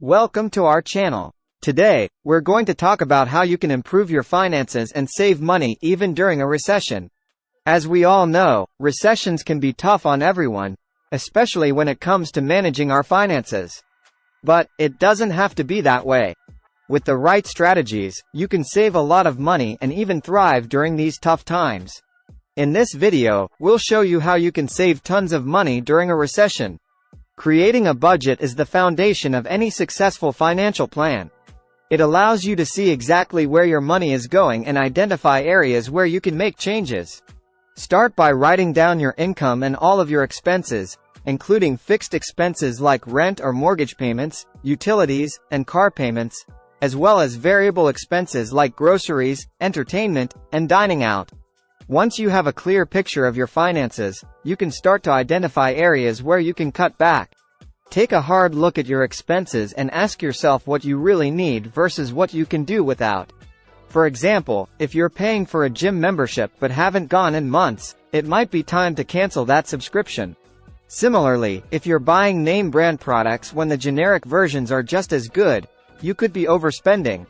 Welcome to our channel. Today, we're going to talk about how you can improve your finances and save money even during a recession. As we all know, recessions can be tough on everyone, especially when it comes to managing our finances. But it doesn't have to be that way. With the right strategies, you can save a lot of money and even thrive during these tough times. In this video, we'll show you how you can save tons of money during a recession. Creating a budget is the foundation of any successful financial plan. It allows you to see exactly where your money is going and identify areas where you can make changes. Start by writing down your income and all of your expenses, including fixed expenses like rent or mortgage payments, utilities, and car payments, as well as variable expenses like groceries, entertainment, and dining out. Once you have a clear picture of your finances, you can start to identify areas where you can cut back. Take a hard look at your expenses and ask yourself what you really need versus what you can do without. For example, if you're paying for a gym membership but haven't gone in months, it might be time to cancel that subscription. Similarly, if you're buying name brand products when the generic versions are just as good, you could be overspending.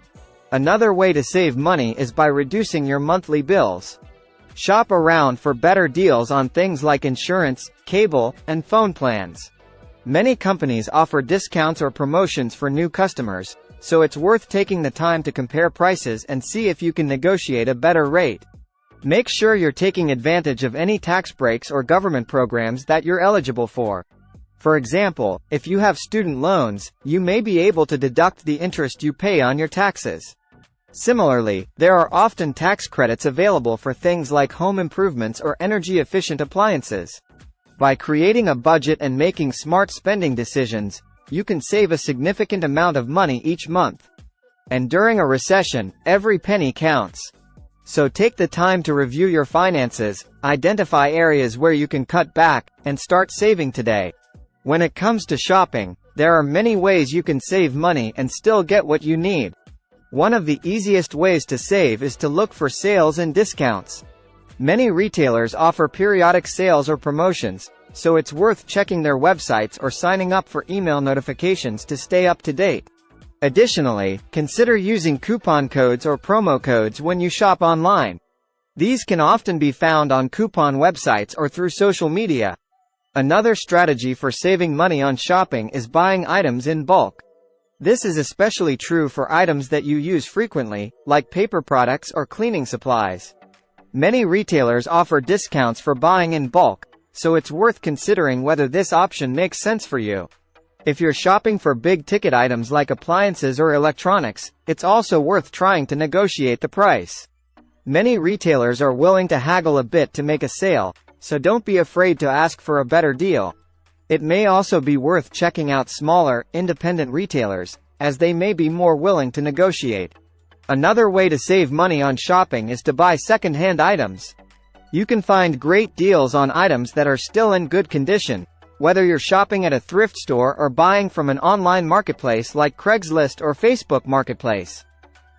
Another way to save money is by reducing your monthly bills. Shop around for better deals on things like insurance, cable, and phone plans. Many companies offer discounts or promotions for new customers, so it's worth taking the time to compare prices and see if you can negotiate a better rate. Make sure you're taking advantage of any tax breaks or government programs that you're eligible for. For example, if you have student loans, you may be able to deduct the interest you pay on your taxes. Similarly, there are often tax credits available for things like home improvements or energy-efficient appliances. By creating a budget and making smart spending decisions, you can save a significant amount of money each month. And during a recession, every penny counts. So take the time to review your finances, identify areas where you can cut back, and start saving today. When it comes to shopping, there are many ways you can save money and still get what you need. One of the easiest ways to save is to look for sales and discounts. Many retailers offer periodic sales or promotions, so it's worth checking their websites or signing up for email notifications to stay up to date. Additionally, consider using coupon codes or promo codes when you shop online. These can often be found on coupon websites or through social media. Another strategy for saving money on shopping is buying items in bulk. This is especially true for items that you use frequently, like paper products or cleaning supplies. Many retailers offer discounts for buying in bulk, so it's worth considering whether this option makes sense for you. If you're shopping for big-ticket items like appliances or electronics, it's also worth trying to negotiate the price. Many retailers are willing to haggle a bit to make a sale, so don't be afraid to ask for a better deal. It may also be worth checking out smaller, independent retailers, as they may be more willing to negotiate. Another way to save money on shopping is to buy second-hand items. You can find great deals on items that are still in good condition, whether you're shopping at a thrift store or buying from an online marketplace like Craigslist or Facebook Marketplace.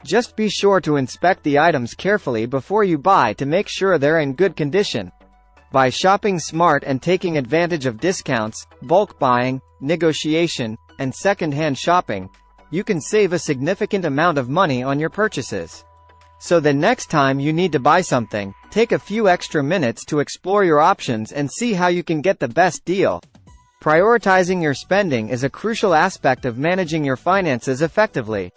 Just be sure to inspect the items carefully before you buy to make sure they're in good condition. By shopping smart and taking advantage of discounts, bulk buying, negotiation, and second-hand shopping, you can save a significant amount of money on your purchases. So the next time you need to buy something, take a few extra minutes to explore your options and see how you can get the best deal. Prioritizing your spending is a crucial aspect of managing your finances effectively.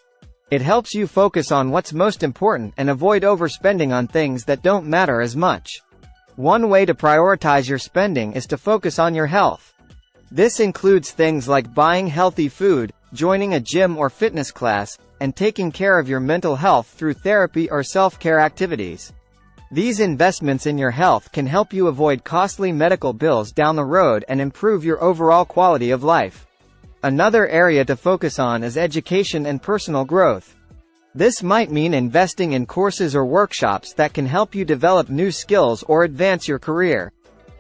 It helps you focus on what's most important and avoid overspending on things that don't matter as much. One way to prioritize your spending is to focus on your health. This includes things like buying healthy food, joining a gym or fitness class, and taking care of your mental health through therapy or self-care activities. These investments in your health can help you avoid costly medical bills down the road and improve your overall quality of life. Another area to focus on is education and personal growth. This might mean investing in courses or workshops that can help you develop new skills or advance your career.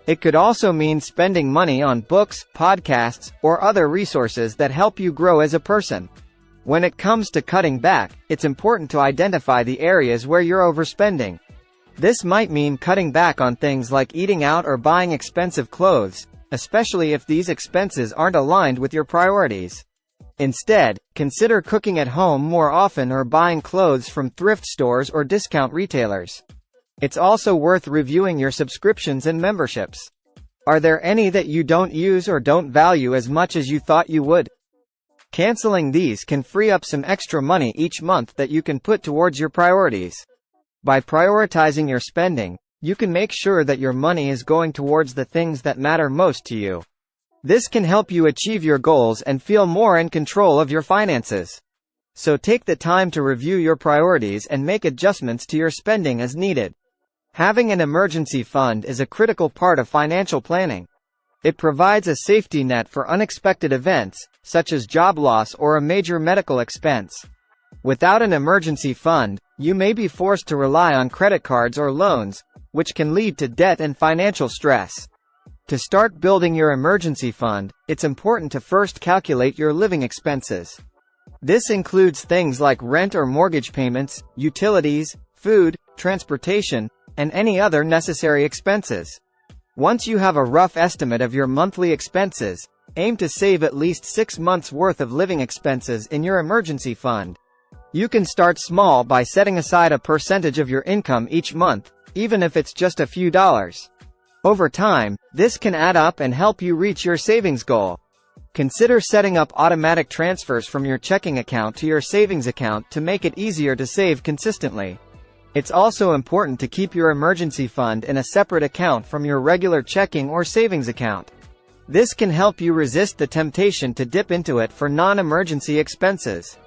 It could also mean spending money on books, podcasts, or other resources that help you grow as a person. When it comes to cutting back, it's important to identify the areas where you're overspending. This might mean cutting back on things like eating out or buying expensive clothes, especially if these expenses aren't aligned with your priorities. Instead, consider cooking at home more often or buying clothes from thrift stores or discount retailers. It's also worth reviewing your subscriptions and memberships. Are there any that you don't use or don't value as much as you thought you would? Canceling these can free up some extra money each month that you can put towards your priorities. By prioritizing your spending, you can make sure that your money is going towards the things that matter most to you. This can help you achieve your goals and feel more in control of your finances. So take the time to review your priorities and make adjustments to your spending as needed. Having an emergency fund is a critical part of financial planning. It provides a safety net for unexpected events, such as job loss or a major medical expense. Without an emergency fund, you may be forced to rely on credit cards or loans, which can lead to debt and financial stress. To start building your emergency fund, it's important to first calculate your living expenses. This includes things like rent or mortgage payments, utilities, food, transportation, and any other necessary expenses. Once you have a rough estimate of your monthly expenses, aim to save at least 6 months' worth of living expenses in your emergency fund. You can start small by setting aside a percentage of your income each month, even if it's just a few dollars. Over time, this can add up and help you reach your savings goal. Consider setting up automatic transfers from your checking account to your savings account to make it easier to save consistently. It's also important to keep your emergency fund in a separate account from your regular checking or savings account. This can help you resist the temptation to dip into it for non-emergency expenses.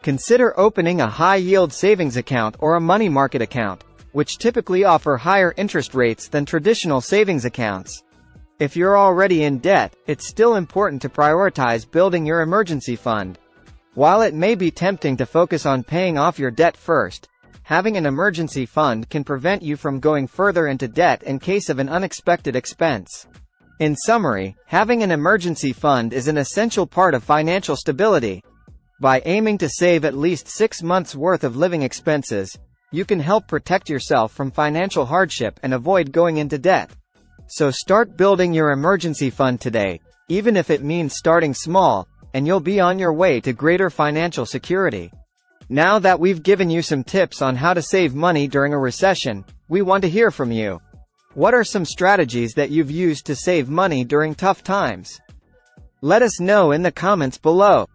Consider opening a high-yield savings account or a money market account, which typically offer higher interest rates than traditional savings accounts. If you're already in debt, it's still important to prioritize building your emergency fund. While it may be tempting to focus on paying off your debt first, having an emergency fund can prevent you from going further into debt in case of an unexpected expense. In summary, having an emergency fund is an essential part of financial stability. By aiming to save at least 6 months' worth of living expenses, you can help protect yourself from financial hardship and avoid going into debt. So start building your emergency fund today, even if it means starting small, and you'll be on your way to greater financial security. Now that we've given you some tips on how to save money during a recession, we want to hear from you. What are some strategies that you've used to save money during tough times? Let us know in the comments below.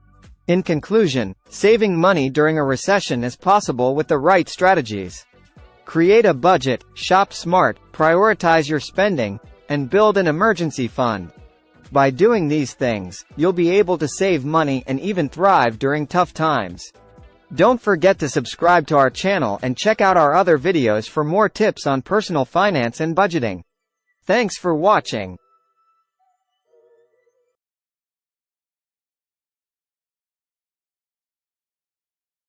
In conclusion, saving money during a recession is possible with the right strategies. Create a budget, shop smart, prioritize your spending, and build an emergency fund. By doing these things, you'll be able to save money and even thrive during tough times. Don't forget to subscribe to our channel and check out our other videos for more tips on personal finance and budgeting. Thanks for watching.